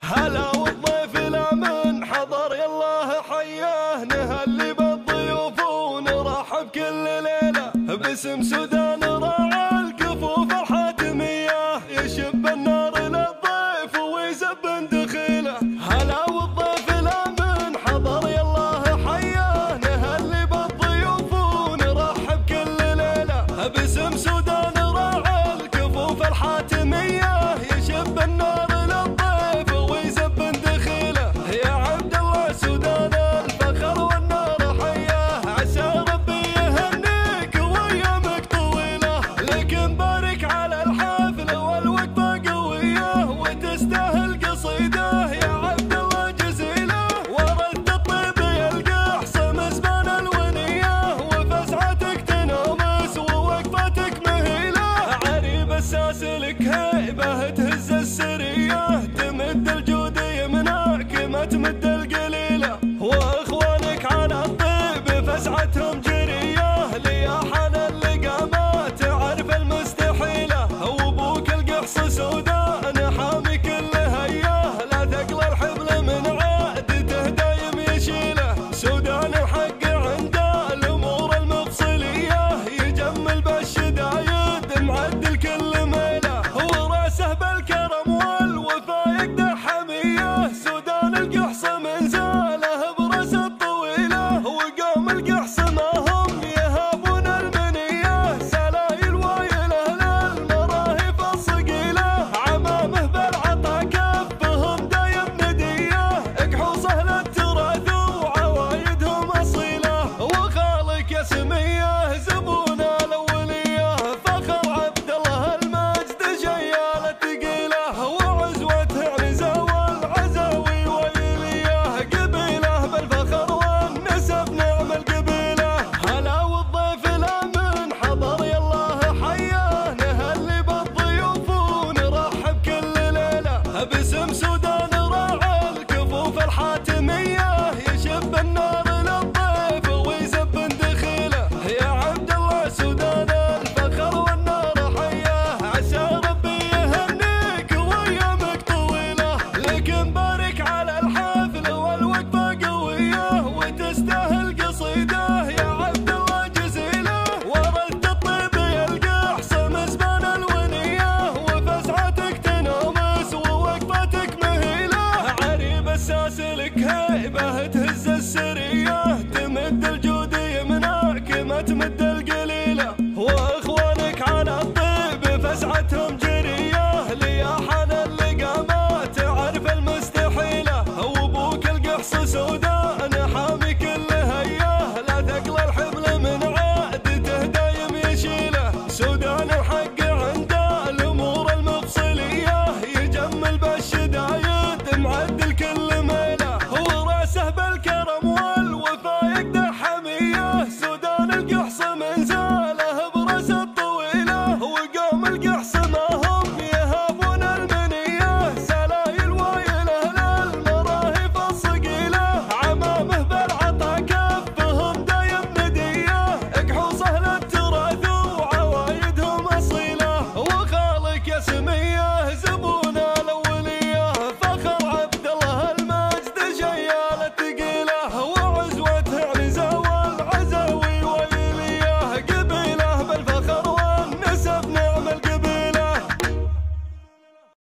هلا والضيف الامن حضر يالله حياه، نهلي بالضيوف ونرحب كل ليله باسم سودان راعى الكفوف الحاتميه، يشب النار للضيف ويزبن دخيله. هلا والضيف الامن حضر يالله حياه، نهلي بالضيوف ونرحب كل ليله باسم سودان راعى الكفوف الحاتميه، يشب النار تستاهل قصيده يا عبد الله جزيله، ورثت الطيب يلقى حصن زمان الونيه، وفزعتك تنامس ووقفتك مهيله، عريب الساس لك هيبه تهز السريه، تمد الجود يمنعك ما تمد القليله، واخوانك على الطيب فزعتهم جريه، لياحن اللقامات تعرف المستحيله، وابوك القحص سودان حامي كل هياه، لا ثقل الحبل من عادته دايم يشيله، سودان الحق عنده الامور المفصليه، يجمل بالشدايد معدل كل ميله، وراسه بالكرم والوفا يقدح حميه، سودان القحص من زاله براس الطويله، وقوم القحص ما هم يهابون المنيه، سلايل وايله للمراهف الصقيله، عمامه بالعطا كفهم دايم نديه، اقحوصه للتراث وعوايدهم اصيله، وخالك يا سميه زبون الاوليه، فخر عبد الله المجد شياله ثقيله، وعزوته عزا والعزاوي ويليه، قبيله بالفخر والنسب نعم القبيله. هلا والضيف الامن حضر يالله حياه، نهلي بالضيوف ونرحب كل ليله باسم سودان